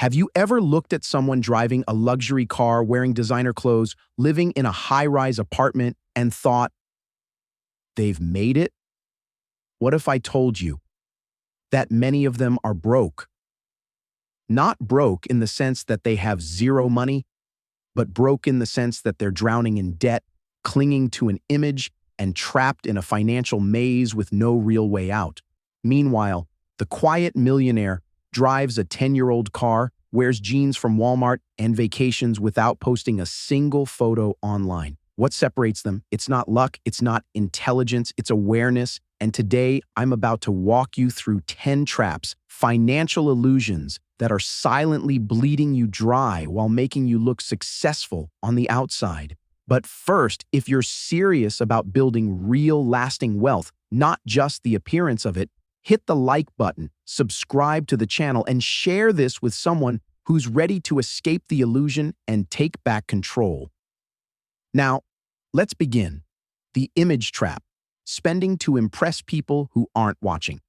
Have you ever looked at someone driving a luxury car, wearing designer clothes, living in a high-rise apartment, and thought, they've made it? What if I told you that many of them are broke? Not broke in the sense that they have zero money, but broke in the sense that they're drowning in debt, clinging to an image, and trapped in a financial maze with no real way out. Meanwhile, the quiet millionaire drives a 10-year-old car, wears jeans from Walmart, and vacations without posting a single photo online. What separates them? It's not luck, it's not intelligence, it's awareness. And today, I'm about to walk you through 10 traps, financial illusions that are silently bleeding you dry while making you look successful on the outside. But first, if you're serious about building real lasting wealth, not just the appearance of it, hit the like button, subscribe to the channel, and share this with someone who's ready to escape the illusion and take back control. Now, let's begin. The image trap. Spending to impress people who aren't watching.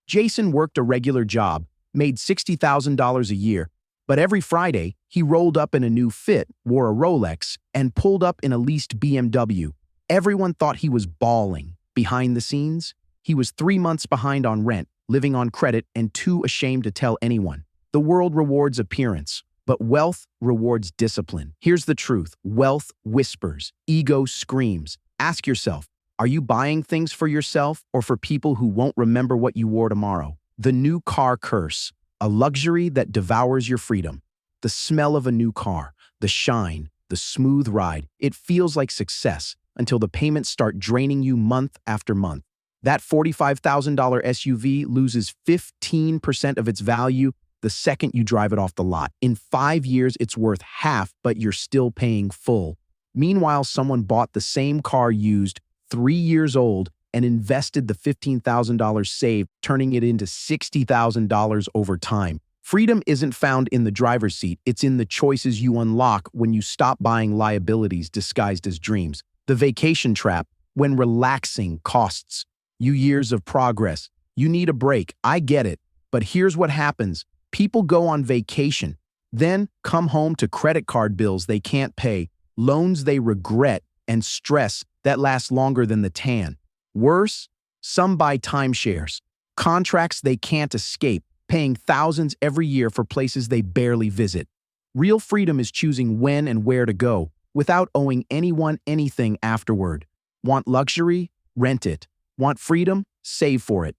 Jason worked a regular job, made $60,000 a year, but every Friday, he rolled up in a new Fit, wore a Rolex, and pulled up in a leased BMW. Everyone thought he was balling. Behind the scenes, he was 3 months behind on rent, living on credit, and too ashamed to tell anyone. The world rewards appearance, but wealth rewards discipline. Here's the truth. Wealth whispers. Ego screams. Ask yourself, are you buying things for yourself or for people who won't remember what you wore tomorrow? The new car curse. A luxury that devours your freedom. The smell of a new car, the shine, the smooth ride. It feels like success until the payments start draining you month after month. That $45,000 SUV loses 15% of its value the second you drive it off the lot. In 5 years, it's worth half, but you're still paying full. Meanwhile, someone bought the same car used, 3 years old, and invested the $15,000 saved, turning it into $60,000 over time. Freedom isn't found in the driver's seat, it's in the choices you unlock when you stop buying liabilities disguised as dreams. The vacation trap, when relaxing costs you years of progress. You need a break, I get it, but here's what happens. People go on vacation, then come home to credit card bills they can't pay, loans they regret, and stress that lasts longer than the tan. Worse, some buy timeshares, contracts they can't escape, paying thousands every year for places they barely visit. Real freedom is choosing when and where to go, without owing anyone anything afterward. Want luxury? Rent it. Want freedom? Save for it.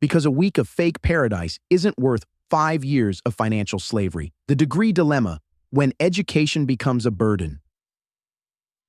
Because a week of fake paradise isn't worth 5 years of financial slavery. The degree dilemma, when education becomes a burden.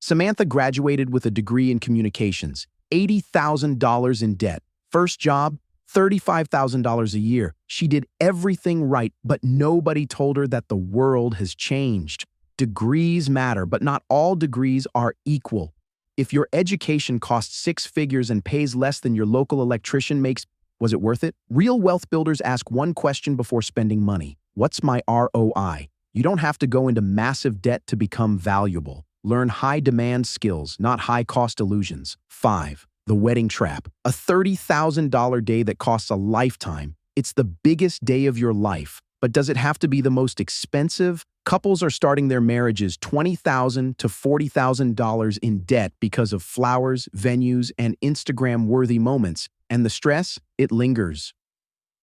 Samantha graduated with a degree in communications, $80,000 in debt. First job, $35,000 a year. She did everything right, but nobody told her that the world has changed. Degrees matter, but not all degrees are equal. If your education costs 6 figures and pays less than your local electrician makes, was it worth it? Real wealth builders ask one question before spending money. What's my ROI? You don't have to go into massive debt to become valuable. Learn high-demand skills, not high-cost illusions. 5. The wedding trap. A $30,000 day that costs a lifetime. It's the biggest day of your life. But does it have to be the most expensive? Couples are starting their marriages $20,000 to $40,000 in debt because of flowers, venues, and Instagram-worthy moments. And the stress? It lingers.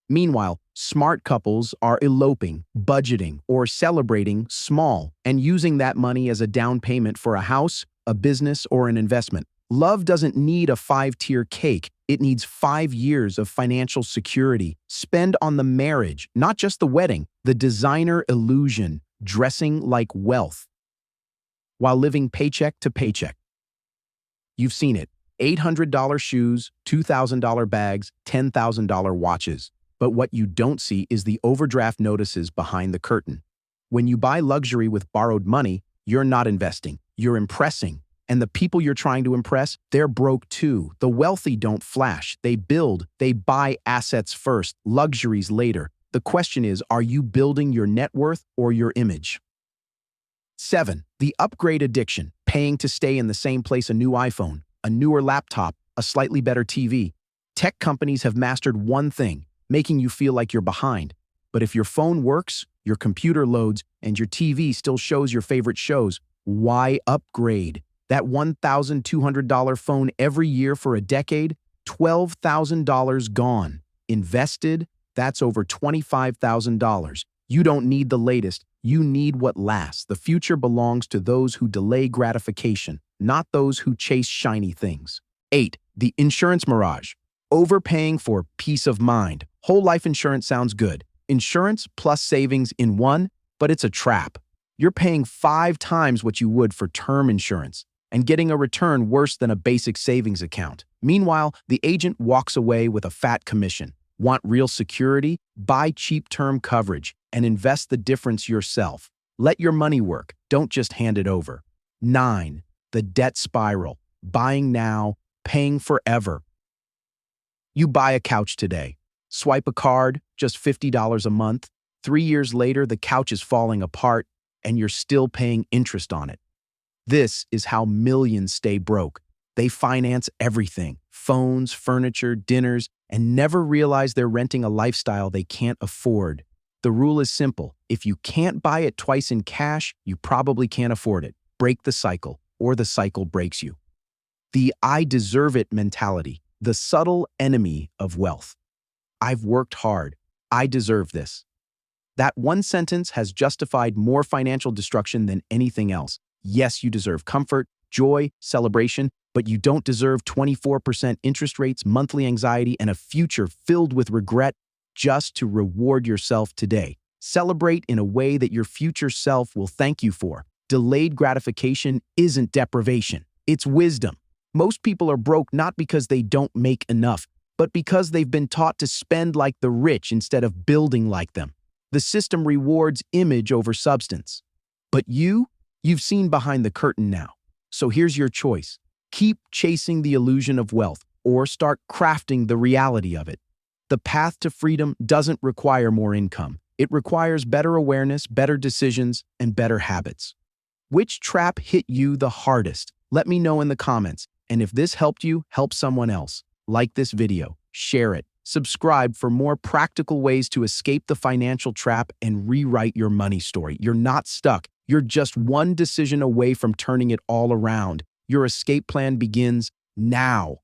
Meanwhile, smart couples are eloping, budgeting, or celebrating small and using that money as a down payment for a house, a business, or an investment. Love doesn't need a 5-tier cake. It needs 5 years of financial security. Spend on the marriage, not just the wedding, the designer illusion, dressing like wealth, while living paycheck to paycheck. You've seen it. $800 shoes, $2,000 bags, $10,000 watches. But what you don't see is the overdraft notices behind the curtain. When you buy luxury with borrowed money, you're not investing, you're impressing. And the people you're trying to impress, they're broke too. The wealthy don't flash, they build, they buy assets first, luxuries later. The question is, are you building your net worth or your image? 7. The upgrade addiction, paying to stay in the same place: a new iPhone, a newer laptop, a slightly better TV. Tech companies have mastered one thing: making you feel like you're behind. But if your phone works, your computer loads, and your TV still shows your favorite shows. Why upgrade? That $1,200 phone every year for a decade? $12,000 gone. Invested? That's over $25,000. You don't need the latest. You need what lasts. The future belongs to those who delay gratification, not those who chase shiny things. 8. The insurance mirage. Overpaying for peace of mind. Whole life insurance sounds good. Insurance plus savings in one, but it's a trap. You're paying 5 times what you would for term insurance and getting a return worse than a basic savings account. Meanwhile, the agent walks away with a fat commission. Want real security? Buy cheap term coverage and invest the difference yourself. Let your money work. Don't just hand it over. 9. The debt spiral. Buying now, paying forever. You buy a couch today. Swipe a card, just $50 a month. 3 years later, the couch is falling apart and you're still paying interest on it. This is how millions stay broke. They finance everything, phones, furniture, dinners, and never realize they're renting a lifestyle they can't afford. The rule is simple. If you can't buy it twice in cash, you probably can't afford it. Break the cycle, or the cycle breaks you. The "I deserve it" mentality, the subtle enemy of wealth. I've worked hard. I deserve this. That one sentence has justified more financial destruction than anything else. Yes, you deserve comfort, joy, celebration, but you don't deserve 24% interest rates, monthly anxiety, and a future filled with regret just to reward yourself today. Celebrate in a way that your future self will thank you for. Delayed gratification isn't deprivation. It's wisdom. Most people are broke not because they don't make enough, but because they've been taught to spend like the rich instead of building like them. The system rewards image over substance. But you've seen behind the curtain now. So here's your choice. Keep chasing the illusion of wealth or start crafting the reality of it. The path to freedom doesn't require more income. It requires better awareness, better decisions, and better habits. Which trap hit you the hardest? Let me know in the comments. And if this helped you, help someone else. Like this video, share it, subscribe for more practical ways to escape the financial trap and rewrite your money story. You're not stuck. You're just one decision away from turning it all around. Your escape plan begins now.